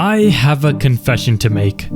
I have a confession to make.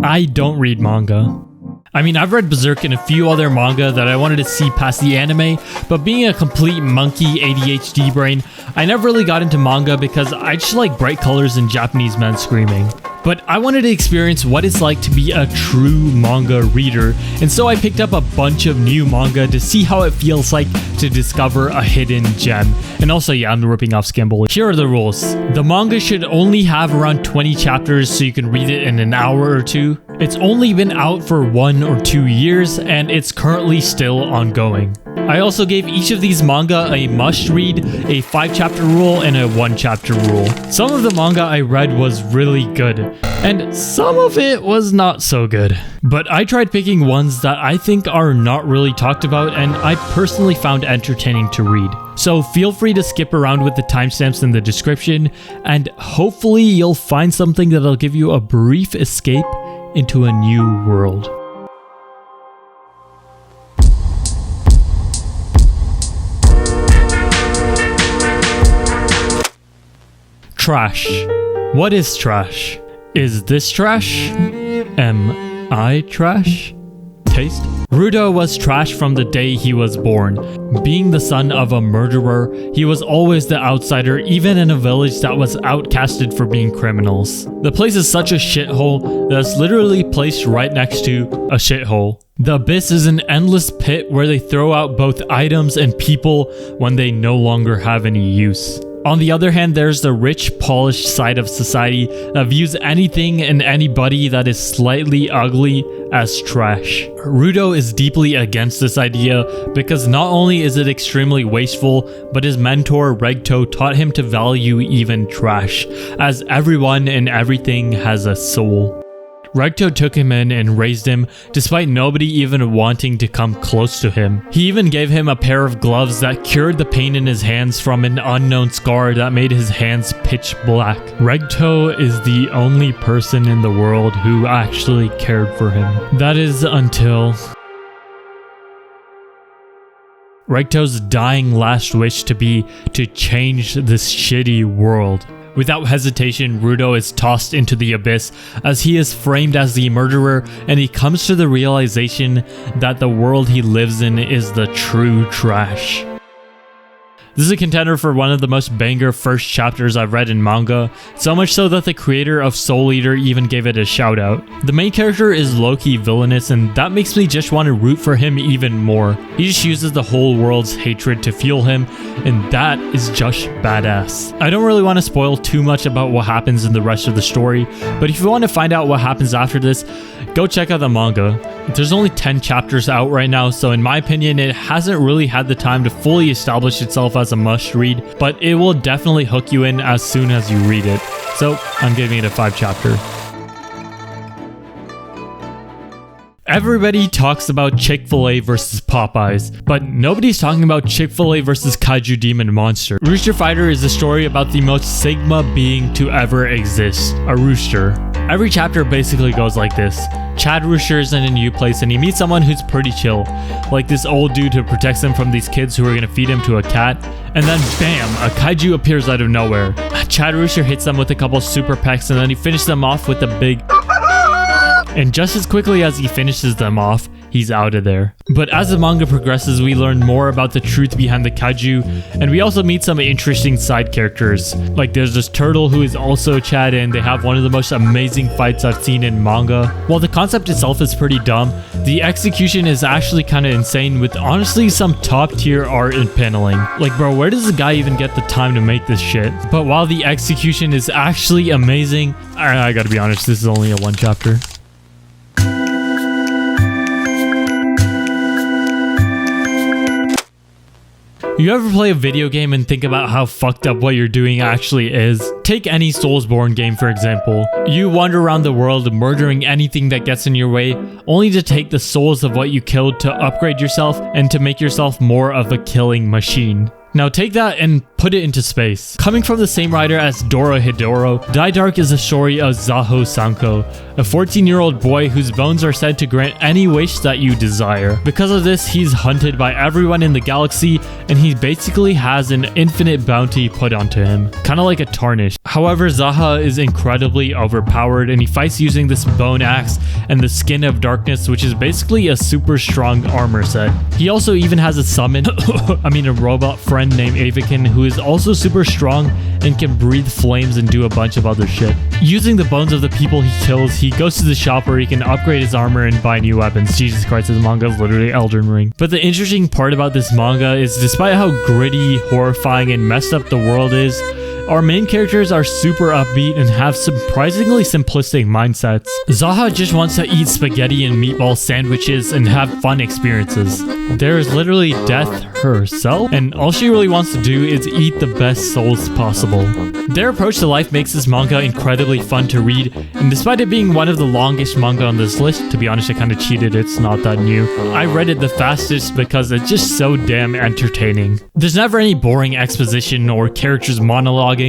I don't read manga. I mean, I've read Berserk and a few other manga that I wanted to see past the anime, but being a complete monkey ADHD brain, I never really got into manga because I just like bright colors and Japanese men screaming. But I wanted to experience what it's like to be a true manga reader, and so I picked up a bunch of new manga to see how it feels like to discover a hidden gem. And also, yeah, I'm ripping off Skimble. Here are the rules. The manga should only have around 20 chapters so you can read it in an hour or two. It's only been out for 1 or 2 years, and it's currently still ongoing. I also gave each of these manga a must-read, a 5-chapter rule, and a 1-chapter rule. Some of the manga I read was really good, and some of it was not so good. But I tried picking ones that I think are not really talked about and I personally found entertaining to read. So feel free to skip around with the timestamps in the description, and hopefully you'll find something that'll give you a brief escape into a new world. Trash. What is trash? Is this trash? Am I trash? Taste? Rudo was trash from the day he was born. Being the son of a murderer, he was always the outsider, even in a village that was outcasted for being criminals. The place is such a shithole that's literally placed right next to a shithole. The Abyss is an endless pit where they throw out both items and people when they no longer have any use. On the other hand, there's the rich, polished side of society that views anything and anybody that is slightly ugly as trash. Rudo is deeply against this idea because not only is it extremely wasteful, but his mentor Regto taught him to value even trash, as everyone and everything has a soul. Regto took him in and raised him despite nobody even wanting to come close to him. He even gave him a pair of gloves that cured the pain in his hands from an unknown scar that made his hands pitch black. Regto is the only person in the world who actually cared for him. That is until Regto's dying last wish to be to change this shitty world. Without hesitation, Rudo is tossed into the abyss as he is framed as the murderer, and he comes to the realization that the world he lives in is the true trash. This is a contender for one of the most banger first chapters I've read in manga, so much so that the creator of Soul Eater even gave it a shout out. The main character is low-key villainous, and that makes me just want to root for him even more. He just uses the whole world's hatred to fuel him, and that is just badass. I don't really want to spoil too much about what happens in the rest of the story, but if you want to find out what happens after this, go check out the manga. There's only 10 chapters out right now, so in my opinion, it hasn't really had the time to fully establish itself as a must-read, but it will definitely hook you in as soon as you read it. So I'm giving it a 5-chapter. Everybody talks about Chick-fil-A versus Popeyes, but nobody's talking about Chick-fil-A versus Kaiju Demon Monster. Rooster Fighter is a story about the most Sigma being to ever exist, a rooster. Every chapter basically goes like this. Chad Rooster is in a new place and he meets someone who's pretty chill, like this old dude who protects him from these kids who are gonna feed him to a cat, and then bam, a kaiju appears out of nowhere. Chad Rooster hits them with a couple super pecks and then he finishes them off with a big... And just as quickly as he finishes them off, he's out of there. But as the manga progresses, we learn more about the truth behind the kaiju, and we also meet some interesting side characters. Like there's this turtle who is also Chad, and they have one of the most amazing fights I've seen in manga. While the concept itself is pretty dumb, the execution is actually kind of insane with honestly some top tier art and paneling. Like bro, where does the guy even get the time to make this shit? But while the execution is actually amazing, I gotta be honest, this is only a 1 chapter. You ever play a video game and think about how fucked up what you're doing actually is? Take any Soulsborne game for example. You wander around the world murdering anything that gets in your way, only to take the souls of what you killed to upgrade yourself and to make yourself more of a killing machine. Now take that and put it into space. Coming from the same writer as Dorohedoro, Die Dark is the story of Zaho Sanko, a 14-year-old boy whose bones are said to grant any wish that you desire. Because of this, he's hunted by everyone in the galaxy, and he basically has an infinite bounty put onto him, kind of like a tarnish. However, Zaha is incredibly overpowered, and he fights using this bone axe and the skin of darkness, which is basically a super strong armor set. He also even has a summon, a robot friend named Avakin, who is also super strong and can breathe flames and do a bunch of other shit. Using the bones of the people he kills, he goes to the shop where he can upgrade his armor and buy new weapons. Jesus Christ, this manga is literally Elden Ring. But the interesting part about this manga is, despite how gritty, horrifying, and messed up the world is, our main characters are super upbeat and have surprisingly simplistic mindsets. Zaha just wants to eat spaghetti and meatball sandwiches and have fun experiences. There is literally Death herself, and all she really wants to do is eat the best souls possible. Their approach to life makes this manga incredibly fun to read, and despite it being one of the longest manga on this list, to be honest, I kind of cheated, it's not that new. I read it the fastest because it's just so damn entertaining. There's never any boring exposition or characters monologuing.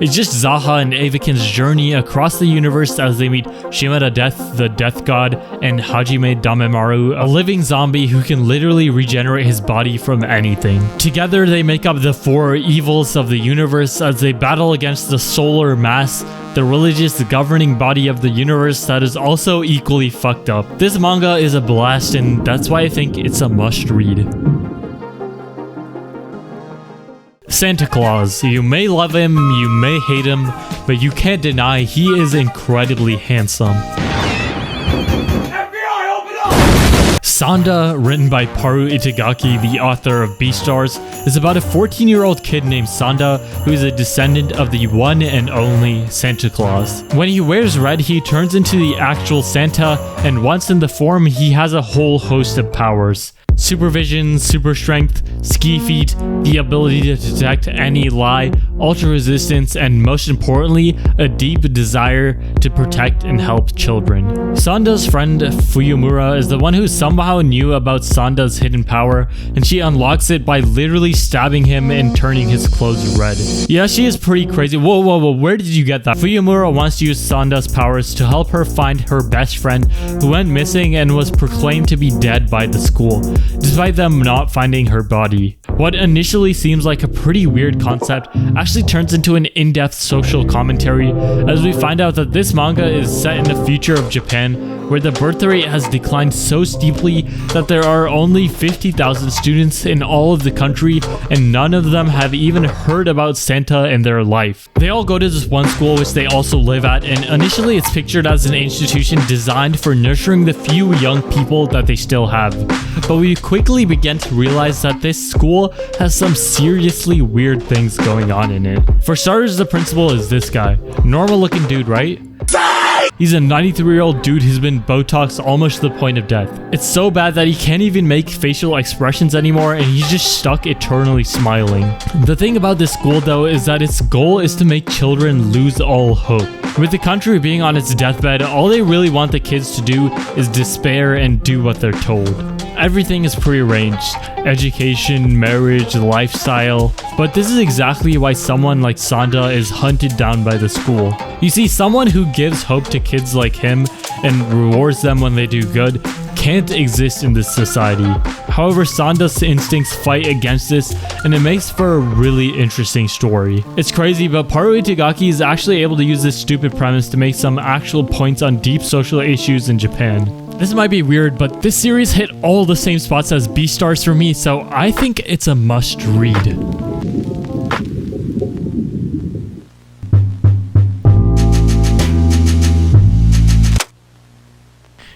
It's just Zaha and Avakin's journey across the universe as they meet Shimada Death, the Death God, and Hajime Damemaru, a living zombie who can literally regenerate his body from anything. Together, they make up the four evils of the universe as they battle against the solar mass, the religious governing body of the universe that is also equally fucked up. This manga is a blast, and that's why I think it's a must read. Santa Claus. You may love him, you may hate him, but you can't deny he is incredibly handsome. FBI, open up! Sanda, written by Paru Itagaki, the author of Beastars, is about a 14-year-old kid named Sanda who is a descendant of the one and only Santa Claus. When he wears red, he turns into the actual Santa, and once in the form, he has a whole host of powers. Supervision, super strength, ski feet, the ability to detect any lie, ultra resistance, and most importantly, a deep desire to protect and help children. Sanda's friend Fuyumura is the one who somehow knew about Sanda's hidden power, and she unlocks it by literally stabbing him and turning his clothes red. Yeah, she is pretty crazy. Whoa, where did you get that? Fuyumura wants to use Sanda's powers to help her find her best friend who went missing and was proclaimed to be dead by the school, despite them not finding her body. What initially seems like a pretty weird concept actually turns into an in-depth social commentary as we find out that this manga is set in the future of Japan, where the birth rate has declined so steeply that there are only 50,000 students in all of the country, and none of them have even heard about Santa in their life. They all go to this one school which they also live at, and initially it's pictured as an institution designed for nurturing the few young people that they still have. But we quickly begin to realize that this school has some seriously weird things going on in it. For starters, the principal is this guy. Normal looking dude, right? He's a 93-year-old dude who's been Botoxed almost to the point of death. It's so bad that he can't even make facial expressions anymore, and he's just stuck eternally smiling. The thing about this school though is that its goal is to make children lose all hope. With the country being on its deathbed, all they really want the kids to do is despair and do what they're told. Everything is prearranged: education, marriage, lifestyle. But this is exactly why someone like Sanda is hunted down by the school. You see, someone who gives hope to kids like him and rewards them when they do good can't exist in this society. However, Sanda's instincts fight against this, and it makes for a really interesting story. It's crazy, but Paru Itagaki is actually able to use this stupid premise to make some actual points on deep social issues in Japan. This might be weird, but this series hit all the same spots as Beastars for me, so I think it's a must read.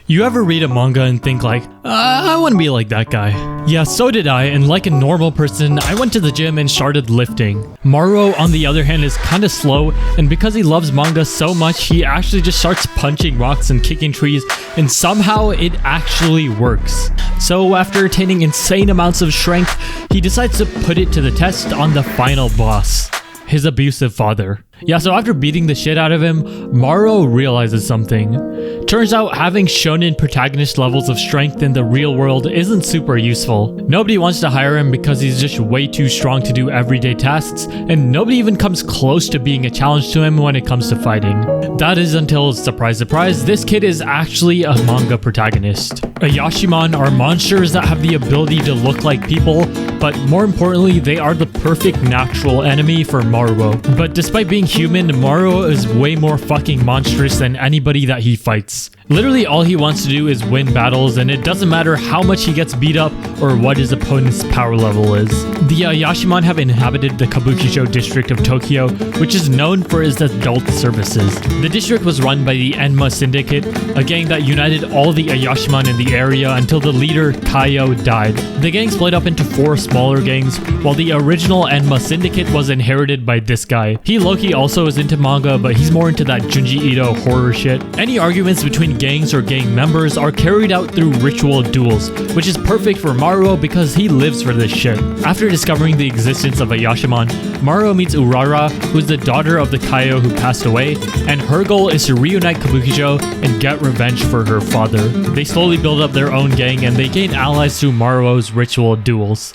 You ever read a manga and think like, I want to be like that guy? Yeah, so did I, and like a normal person, I went to the gym and started lifting. Maruo, on the other hand, is kinda slow, and because he loves manga so much, he actually just starts punching rocks and kicking trees, and somehow it actually works. So after attaining insane amounts of strength, he decides to put it to the test on the final boss: his abusive father. Yeah, so after beating the shit out of him, Maruo realizes something. Turns out having shonen protagonist levels of strength in the real world isn't super useful. Nobody wants to hire him because he's just way too strong to do everyday tasks, and nobody even comes close to being a challenge to him when it comes to fighting. That is until, surprise surprise, this kid is actually a manga protagonist. Ayashimon are monsters that have the ability to look like people, but more importantly, they are the perfect natural enemy for Maruo. But despite being human, Maruo is way more fucking monstrous than anybody that he fights. Literally all he wants to do is win battles, and it doesn't matter how much he gets beat up or what his opponent's power level is. The Ayashimon have inhabited the Kabukicho district of Tokyo, which is known for its adult services. The district was run by the Enma Syndicate, a gang that united all the Ayashimon in the area until the leader, Kaio, died. The gang split up into 4 smaller gangs, while the original Enma Syndicate was inherited by this guy. He low-key also is into manga, but he's more into that Junji Ito horror shit. Any arguments between gangs or gang members are carried out through ritual duels, which is perfect for Maruo because he lives for this shit. After discovering the existence of Ayashimon, Maruo meets Urara, who's the daughter of the Kaio who passed away, and her goal is to reunite Kabukicho and get revenge for her father. They slowly build up their own gang, and they gain allies through Maruo's ritual duels.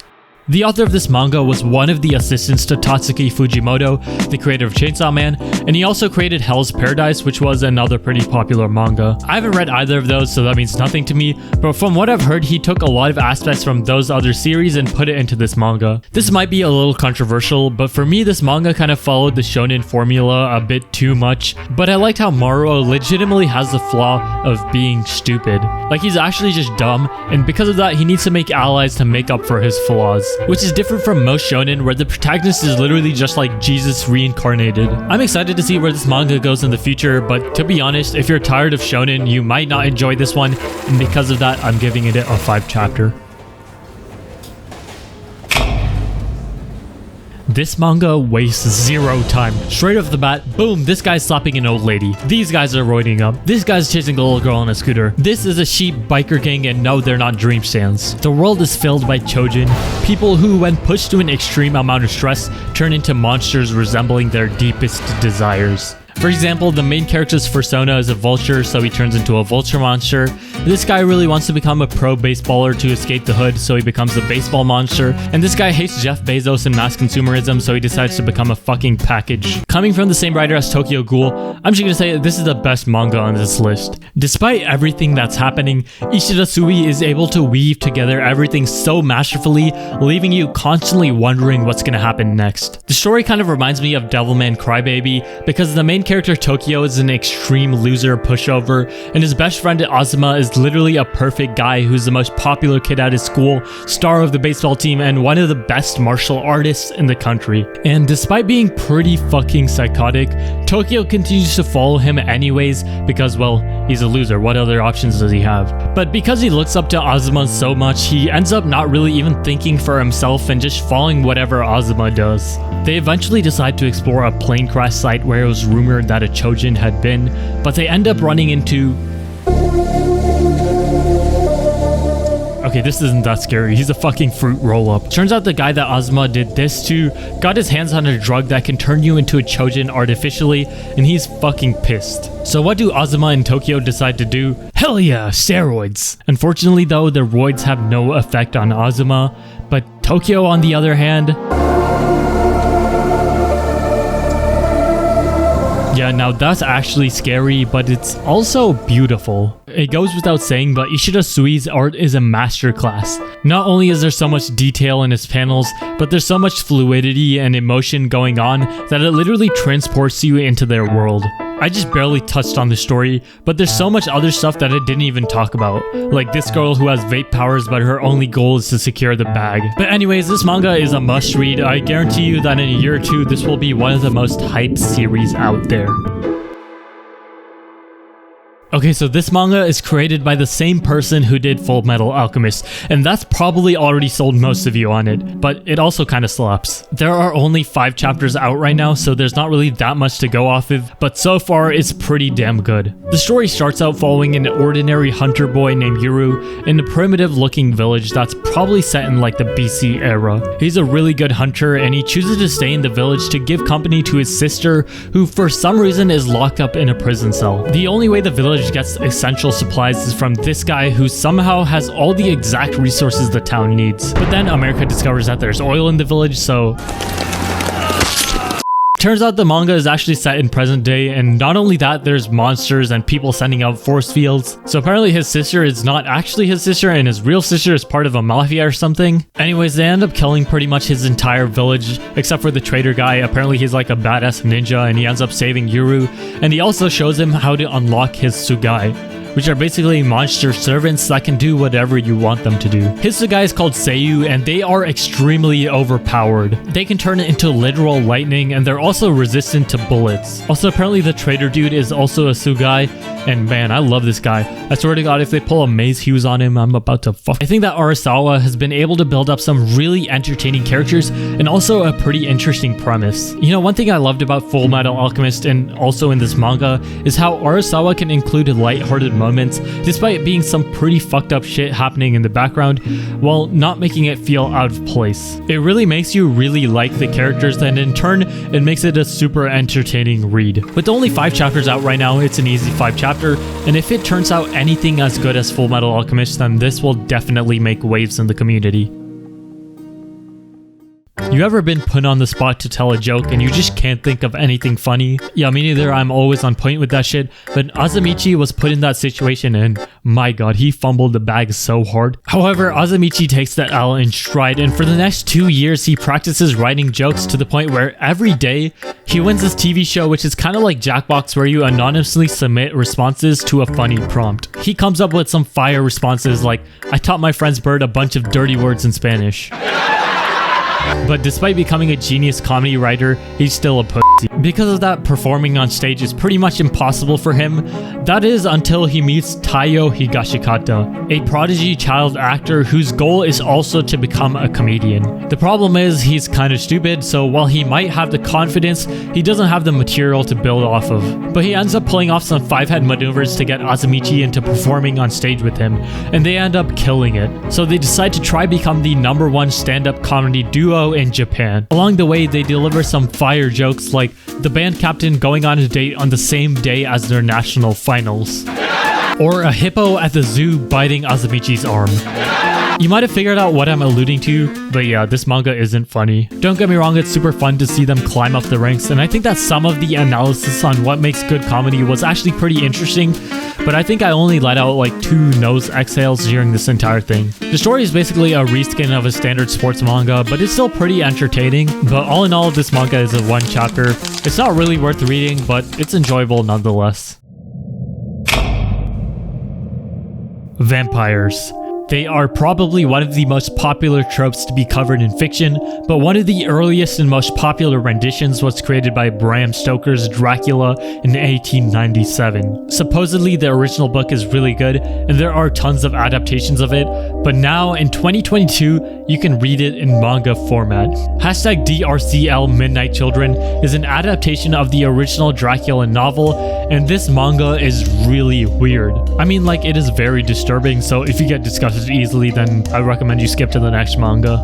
The author of this manga was one of the assistants to Tatsuki Fujimoto, the creator of Chainsaw Man, and he also created Hell's Paradise, which was another pretty popular manga. I haven't read either of those, so that means nothing to me, but from what I've heard, he took a lot of aspects from those other series and put it into this manga. This might be a little controversial, but for me, this manga kind of followed the shonen formula a bit too much, but I liked how Maruo legitimately has the flaw of being stupid. Like, he's actually just dumb, and because of that, he needs to make allies to make up for his flaws, which is different from most shonen where the protagonist is literally just like Jesus reincarnated. I'm excited to see where this manga goes in the future, but to be honest, if you're tired of shonen, you might not enjoy this one, and because of that, I'm giving it a 5 chapter. This manga wastes 0 time. Straight off the bat, boom, this guy's slapping an old lady. These guys are roiding up. This guy's chasing a little girl on a scooter. This is a sheep biker gang, and no, they're not dream stands. The world is filled by Choujin, people who, when pushed to an extreme amount of stress, turn into monsters resembling their deepest desires. For example, the main character's persona is a vulture, so he turns into a vulture monster. This guy really wants to become a pro baseballer to escape the hood, so he becomes a baseball monster. And this guy hates Jeff Bezos and mass consumerism, so he decides to become a fucking package. Coming from the same writer as Tokyo Ghoul, I'm just gonna say this is the best manga on this list. Despite everything that's happening, Ishida Sui is able to weave together everything so masterfully, leaving you constantly wondering what's gonna happen next. The story kind of reminds me of Devilman Crybaby, because the main character Tokyo is an extreme loser pushover, and his best friend Azuma is literally a perfect guy who's the most popular kid at his school, star of the baseball team, and one of the best martial artists in the country. And despite being pretty fucking psychotic, Tokyo continues to follow him anyways because, well, he's a loser. What other options does he have? But because he looks up to Azuma so much, he ends up not really even thinking for himself and just following whatever Azuma does. They eventually decide to explore a plane crash site where it was rumored that a Choujin had been, but they end up running into... Okay, this isn't that scary. He's a fucking fruit roll-up. Turns out the guy that Azuma did this to got his hands on a drug that can turn you into a Choujin artificially, and he's fucking pissed. So what do Azuma and Tokyo decide to do? Hell yeah, steroids! Unfortunately though, the roids have no effect on Azuma, but Tokyo on the other hand... Yeah, now that's actually scary, but it's also beautiful. It goes without saying, but Ishida Sui's art is a masterclass. Not only is there so much detail in his panels, but there's so much fluidity and emotion going on that it literally transports you into their world. I just barely touched on the story, but there's so much other stuff that I didn't even talk about. Like this girl who has vape powers, but her only goal is to secure the bag. But anyways, this manga is a must read. I guarantee you that in a year or two, this will be one of the most hyped series out there. Okay, so this manga is created by the same person who did Full Metal Alchemist, and that's probably already sold most of you on it, but it also kind of slaps. There are only 5 chapters out right now, so there's not really that much to go off of, but so far it's pretty damn good. The story starts out following an ordinary hunter boy named Yuru in a primitive looking village that's probably set in like the BC era. He's a really good hunter and he chooses to stay in the village to give company to his sister, who for some reason is locked up in a prison cell. The only way the village gets essential supplies is from this guy who somehow has all the exact resources the town needs. But then America discovers that there's oil in the village, so... Turns out the manga is actually set in present day, and not only that, there's monsters and people sending out force fields. So apparently his sister is not actually his sister, and his real sister is part of a mafia or something. Anyways, they end up killing pretty much his entire village, except for the trader guy. Apparently he's like a badass ninja, and he ends up saving Yuru, and he also shows him how to unlock his Tsugai, which are basically monster servants that can do whatever you want them to do. His Tsugai is called Seiyu, and they are extremely overpowered. They can turn it into literal lightning, and they're also resistant to bullets. Also, apparently the trader dude is also a Tsugai, and man, I love this guy. I swear to God, if they pull a Maze Hughes on him, I'm about to fuck. I think that Arasawa has been able to build up some really entertaining characters, and also a pretty interesting premise. You know, one thing I loved about Full Metal Alchemist, and also in this manga, is how Arasawa can include lighthearted moments, despite being some pretty fucked up shit happening in the background, while not making it feel out of place. It really makes you really like the characters, and in turn, it makes it a super entertaining read. With only 5 chapters out right now, it's an easy 5 chapter, and if it turns out anything as good as Full Metal Alchemist, then this will definitely make waves in the community. You ever been put on the spot to tell a joke and you just can't think of anything funny? Yeah, me neither. I'm always on point with that shit. But Azamichi was put in that situation and my god, he fumbled the bag so hard. However, Azamichi takes that L in stride, and for the next 2 years he practices writing jokes to the point where every day he wins this TV show, which is kind of like Jackbox, where you anonymously submit responses to a funny prompt. He comes up with some fire responses like, "I taught my friend's bird a bunch of dirty words in Spanish." But despite becoming a genius comedy writer, he's still a pussy. Because of that, performing on stage is pretty much impossible for him. That is until he meets Taiyo Higashikata, a prodigy child actor whose goal is also to become a comedian. The problem is he's kind of stupid, so while he might have the confidence, he doesn't have the material to build off of. But he ends up pulling off some 5-head maneuvers to get Azamichi into performing on stage with him, and they end up killing it. So they decide to try become the #1 stand-up comedy duo in Japan. Along the way, they deliver some fire jokes like the band captain going on a date on the same day as their national finals, or a hippo at the zoo biting Azamichi's arm. You might have figured out what I'm alluding to, but yeah, this manga isn't funny. Don't get me wrong, it's super fun to see them climb up the ranks, and I think that some of the analysis on what makes good comedy was actually pretty interesting, but I think I only let out like 2 nose exhales during this entire thing. The story is basically a reskin of a standard sports manga, but it's still pretty entertaining. But all in all, this manga is a 1 chapter. It's not really worth reading, but it's enjoyable nonetheless. Vampires. They are probably one of the most popular tropes to be covered in fiction, but one of the earliest and most popular renditions was created by Bram Stoker's Dracula in 1897. Supposedly the original book is really good, and there are tons of adaptations of it, but now in 2022, you can read it in manga format. #DRCL Midnight Children is an adaptation of the original Dracula novel, and this manga is really weird. I mean, like, it is very disturbing, so if you get disgusted easily, then I recommend you skip to the next manga.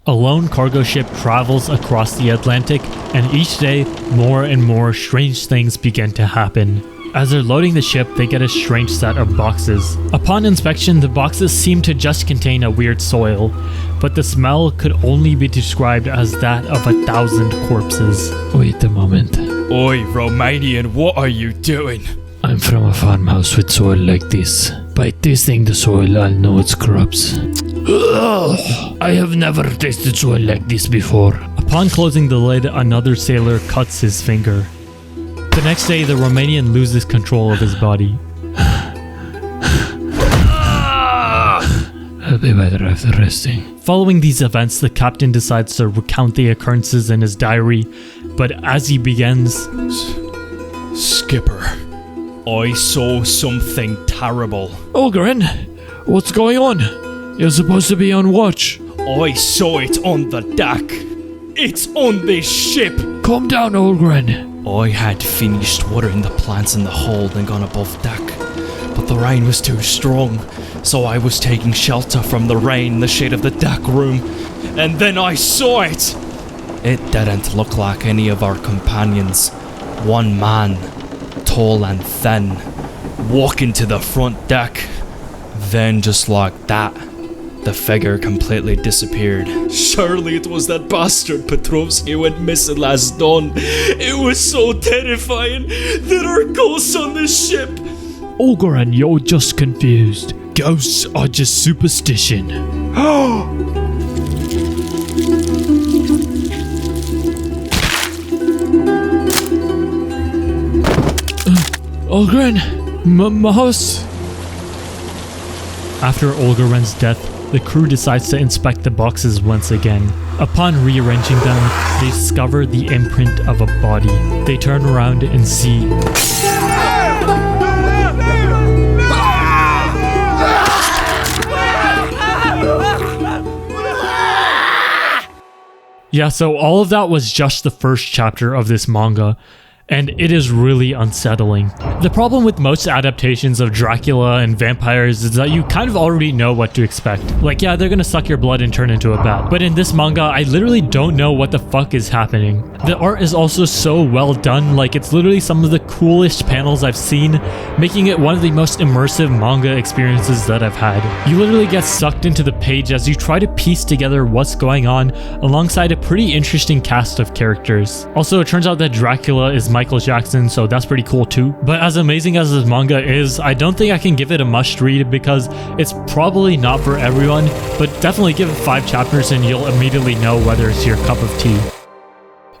A lone cargo ship travels across the Atlantic, and each day, more and more strange things begin to happen. As they're loading the ship, they get a strange set of boxes. Upon inspection, the boxes seem to just contain a weird soil, but the smell could only be described as that of 1,000 corpses. Wait a moment. Oi, Romanian, what are you doing? I'm from a farmhouse with soil like this. By tasting the soil, I'll know it's crops. Ugh, I have never tasted soil like this before. Upon closing the lid, another sailor cuts his finger. The next day, the Romanian loses control of his body. I'll be better after resting. Following these events, the captain decides to recount the occurrences in his diary, but as he begins... Skipper, I saw something terrible. Olgaren, what's going on? You're supposed to be on watch. I saw it on the deck. It's on this ship. Calm down, Olgaren. I had finished watering the plants in the hold and gone above deck, but the rain was too strong, so I was taking shelter from the rain in the shade of the deck room, and then I saw it! It didn't look like any of our companions. One man, tall and thin, walking to the front deck. Then just like that, the figure completely disappeared. Surely it was that bastard Petrovsky who went missing last dawn. It was so terrifying. There are ghosts on this ship. Olgaren, you're just confused. Ghosts are just superstition. Olgaren, my house. After Olgaren's death, the crew decides to inspect the boxes once again. Upon rearranging them, they discover the imprint of a body. They turn around and see... Yeah, so all of that was just the first chapter of this manga, and it is really unsettling. The problem with most adaptations of Dracula and vampires is that you kind of already know what to expect. Like, yeah, they're gonna suck your blood and turn into a bat. But in this manga, I literally don't know what the fuck is happening. The art is also so well done, like it's literally some of the coolest panels I've seen, making it one of the most immersive manga experiences that I've had. You literally get sucked into the page as you try to piece together what's going on alongside a pretty interesting cast of characters. Also, it turns out that Dracula is Michael Jackson, so that's pretty cool too. But as amazing as this manga is, I don't think I can give it a must read because it's probably not for everyone, but definitely give it 5 chapters and you'll immediately know whether it's your cup of tea.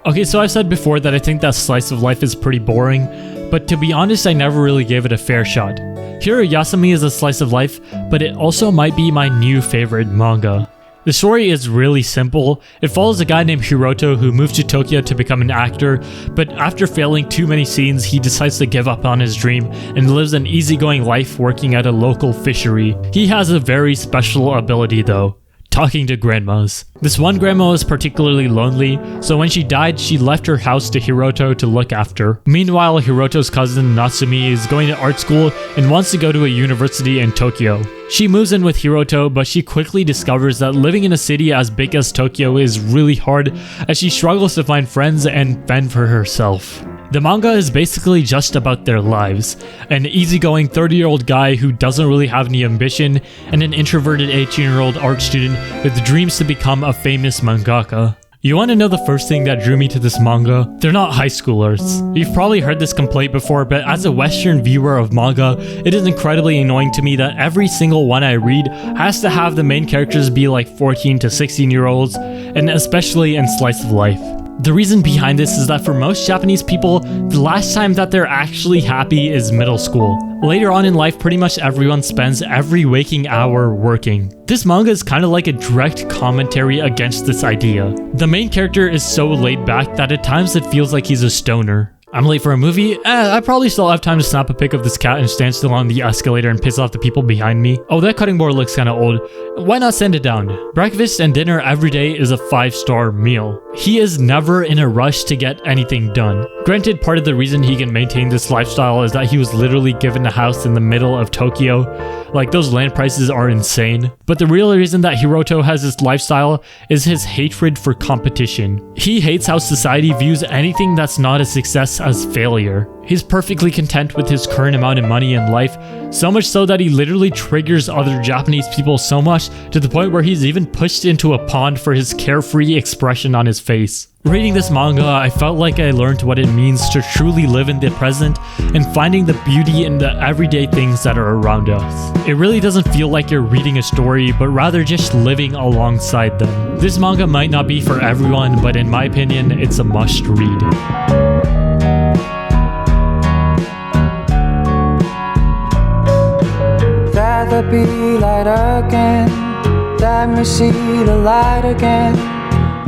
Okay, so I've said before that I think that slice of life is pretty boring, but to be honest, I never really gave it a fair shot. Hirayasumi is a slice of life, but it also might be my new favorite manga. The story is really simple. It follows a guy named Hiroto who moved to Tokyo to become an actor, but after failing too many scenes, he decides to give up on his dream and lives an easygoing life working at a local fishery. He has a very special ability though. Talking to grandmas. This one grandma was particularly lonely, so when she died, she left her house to Hiroto to look after. Meanwhile, Hiroto's cousin Natsumi is going to art school and wants to go to a university in Tokyo. She moves in with Hiroto, but she quickly discovers that living in a city as big as Tokyo is really hard as she struggles to find friends and fend for herself. The manga is basically just about their lives. An easygoing 30-year-old guy who doesn't really have any ambition, and an introverted 18-year-old art student with dreams to become a famous mangaka. You want to know the first thing that drew me to this manga? They're not high schoolers. You've probably heard this complaint before, but as a Western viewer of manga, it is incredibly annoying to me that every single one I read has to have the main characters be like 14 to 16-year-olds, and especially in slice of life. The reason behind this is that for most Japanese people, the last time that they're actually happy is middle school. Later on in life, pretty much everyone spends every waking hour working. This manga is kind of like a direct commentary against this idea. The main character is so laid back that at times it feels like he's a stoner. I'm late for a movie? I probably still have time to snap a pic of this cat and stand still on the escalator and piss off the people behind me. Oh, that cutting board looks kinda old. Why not send it down? Breakfast and dinner every day is a 5-star meal. He is never in a rush to get anything done. Granted, part of the reason he can maintain this lifestyle is that he was literally given a house in the middle of Tokyo. Like, those land prices are insane. But the real reason that Hiroto has this lifestyle is his hatred for competition. He hates how society views anything that's not a success as failure. He's perfectly content with his current amount of money in life, so much so that he literally triggers other Japanese people so much to the point where he's even pushed into a pond for his carefree expression on his face. Reading this manga, I felt like I learned what it means to truly live in the present and finding the beauty in the everyday things that are around us. It really doesn't feel like you're reading a story, but rather just living alongside them. This manga might not be for everyone, but in my opinion, it's a must read. Rather be light again, let me see the light again.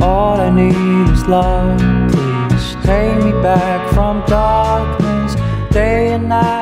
All I need is love, please take me back from darkness, day and night.